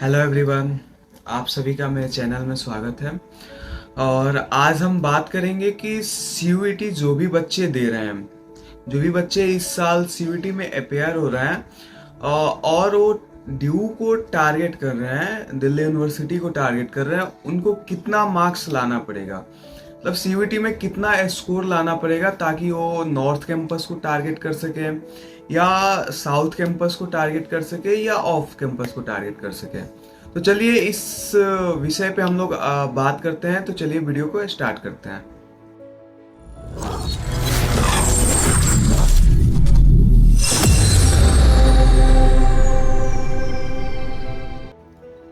Hello everyone, आप सभी का मेरे चैनल में स्वागत है। और आज हम बात करेंगे कि सीयूईटी जो भी बच्चे दे रहे हैं, जो भी बच्चे इस साल सीयूईटी में अपेयर हो रहे हैं और वो ड्यू को टारगेट कर रहे हैं, दिल्ली यूनिवर्सिटी को टारगेट कर रहे हैं, उनको कितना मार्क्स लाना पड़ेगा, मतलब सीयूईटी में कितना स्कोर लाना पड़ेगा ताकि वो नॉर्थ कैंपस को टारगेट कर सके या साउथ कैंपस को टारगेट कर सके या ऑफ कैंपस को टारगेट कर सके। तो चलिए इस विषय पे हम लोग बात करते हैं। तो चलिए वीडियो को स्टार्ट करते हैं।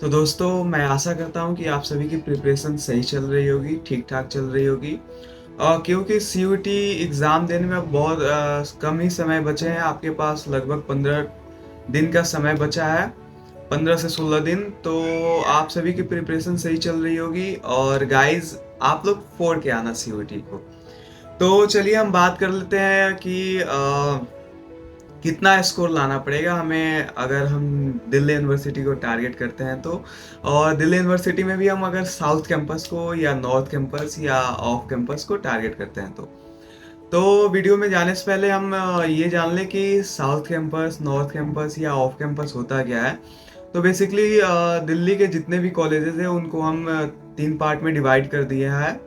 तो दोस्तों, मैं आशा करता हूँ कि आप सभी की प्रिपरेशन सही चल रही होगी, ठीक ठाक चल रही होगी। क्योंकि सीयूईटी एग्ज़ाम देने में बहुत कम ही समय बचे हैं। आपके पास लगभग 15 दिन का समय बचा है, 15 से 16 दिन। तो आप सभी की प्रिपरेशन सही चल रही होगी। और गाइस, आप लोग फोड़ के आना सीयूईटी को। तो चलिए हम बात कर लेते हैं कि कितना स्कोर लाना पड़ेगा हमें अगर हम दिल्ली यूनिवर्सिटी को टारगेट करते हैं तो। और दिल्ली यूनिवर्सिटी में भी हम अगर साउथ कैंपस को या नॉर्थ कैंपस या ऑफ कैंपस को टारगेट करते हैं तो वीडियो में जाने से पहले हम ये जान लें कि साउथ कैंपस, नॉर्थ कैंपस या ऑफ कैंपस होता क्या है। तो बेसिकली दिल्ली के जितने भी कॉलेजेस हैं उनको हम 3 पार्ट में डिवाइड कर दिए हैं।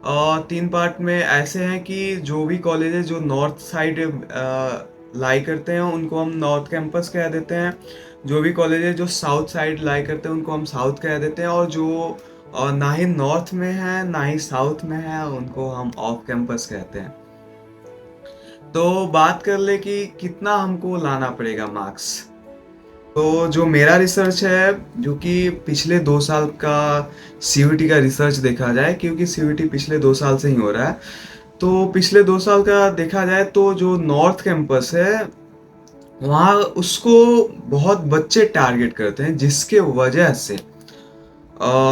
और 3 पार्ट में ऐसे हैं कि जो भी कॉलेजेस जो नॉर्थ साइड लाई करते हैं उनको हम नॉर्थ कैंपस कह देते हैं। जो भी कॉलेजेस जो साउथ साइड लाई करते हैं उनको हम साउथ कह देते हैं। और जो ना ही नॉर्थ में है ना ही साउथ में है उनको हम ऑफ कैंपस कहते हैं। तो बात कर ले कि कितना हमको लाना पड़ेगा मार्क्स। तो जो मेरा रिसर्च है, जो कि पिछले 2 साल का सीयूईटी का रिसर्च देखा जाए, क्योंकि सीयूईटी पिछले 2 साल से ही हो रहा है। तो पिछले 2 साल का देखा जाए तो जो नॉर्थ कैंपस है वहाँ उसको बहुत बच्चे टारगेट करते हैं, जिसके वजह से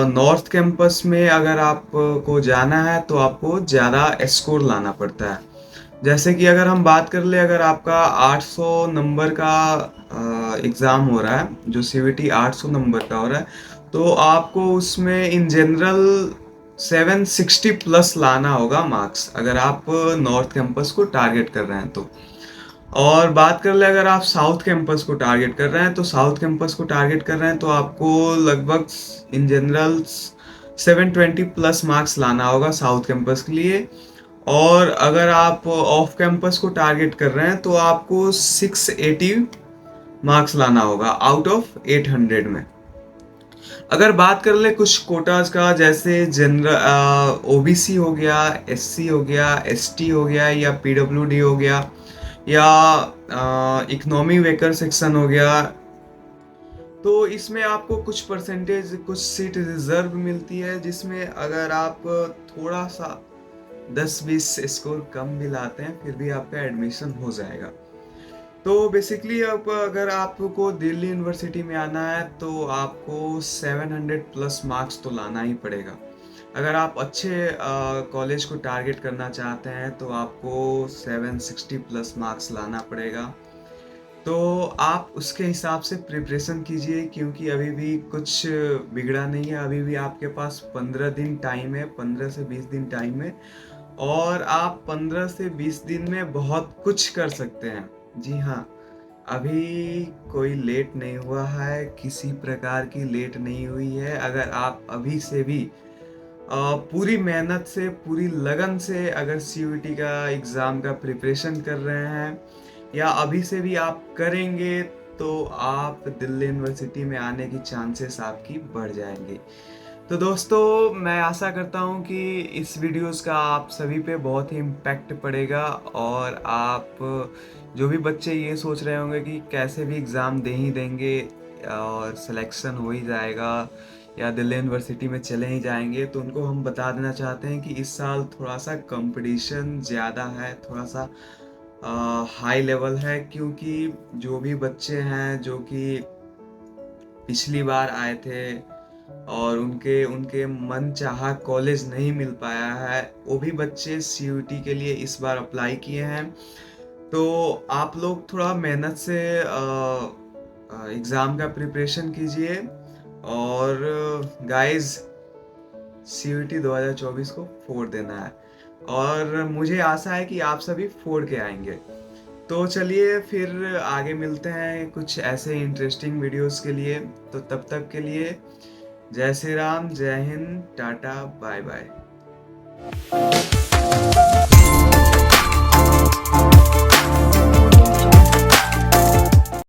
नॉर्थ कैंपस में अगर आपको जाना है तो आपको ज़्यादा स्कोर लाना पड़ता है। जैसे कि अगर हम बात कर ले, अगर आपका 800 नंबर का एग्ज़ाम हो रहा है, जो सीवीटी 800 नंबर का हो रहा है, तो आपको उसमें इन जनरल 760 प्लस लाना होगा मार्क्स, अगर आप नॉर्थ कैंपस को टारगेट कर रहे हैं तो। और बात कर ले, अगर आप साउथ कैंपस को टारगेट कर रहे हैं तो साउथ कैंपस को टारगेट कर रहे हैं तो आपको लगभग इन जनरल 720 प्लस मार्क्स लाना होगा साउथ कैंपस के लिए। और अगर आप ऑफ कैंपस को टारगेट कर रहे हैं तो आपको 680 मार्क्स लाना होगा आउट ऑफ 800 में। अगर बात कर ले कुछ कोटाज का, जैसे जनरल ओबीसी हो गया, एससी हो गया, एसटी हो गया, या पीडब्ल्यूडी हो गया, या इकोनॉमी वेकर सेक्शन हो गया, तो इसमें आपको कुछ परसेंटेज, कुछ सीट रिजर्व मिलती है, जिसमें अगर आप थोड़ा सा 10-20 स्कोर कम भी लाते हैं फिर भी आपका एडमिशन हो जाएगा। तो बेसिकली अब अगर आपको दिल्ली यूनिवर्सिटी में आना है तो आपको 700 प्लस मार्क्स तो लाना ही पड़ेगा। अगर आप अच्छे कॉलेज को टारगेट करना चाहते हैं तो आपको 760 प्लस मार्क्स लाना पड़ेगा। तो आप उसके हिसाब से प्रिपरेशन कीजिए, क्योंकि अभी भी कुछ बिगड़ा नहीं है। अभी भी आपके पास 15 दिन टाइम है, 15 से 20 दिन टाइम है। और आप 15 से 20 दिन में बहुत कुछ कर सकते हैं। जी हाँ, अभी कोई लेट नहीं हुआ है, किसी प्रकार की लेट नहीं हुई है। अगर आप अभी से भी पूरी मेहनत से, पूरी लगन से अगर सीयूईटी का एग्ज़ाम का प्रिपरेशन कर रहे हैं या अभी से भी आप करेंगे तो आप दिल्ली यूनिवर्सिटी में आने की चांसेस आपकी बढ़ जाएंगे। तो दोस्तों, मैं आशा करता हूँ कि इस वीडियोस का आप सभी पे बहुत ही इम्पैक्ट पड़ेगा। और आप जो भी बच्चे ये सोच रहे होंगे कि कैसे भी एग्ज़ाम दे ही देंगे और सिलेक्शन हो ही जाएगा या दिल्ली यूनिवर्सिटी में चले ही जाएंगे, तो उनको हम बता देना चाहते हैं कि इस साल थोड़ा सा कंपटीशन ज़्यादा है, थोड़ा सा हाई लेवल है। क्योंकि जो भी बच्चे हैं जो कि पिछली बार आए थे और उनके उनके मन चाहा कॉलेज नहीं मिल पाया है, वो भी बच्चे सीयूईटी के लिए इस बार अप्लाई किए हैं। तो आप लोग थोड़ा मेहनत से एग्ज़ाम का प्रिपरेशन कीजिए। और गाइस सीयूईटी 2024 को फोड़ देना है और मुझे आशा है कि आप सभी फोड़ के आएंगे। तो चलिए फिर आगे मिलते हैं कुछ ऐसे इंटरेस्टिंग वीडियोस के लिए। तो तब तक के लिए जय श्री राम, जय हिंद, टाटा, बाय बाय।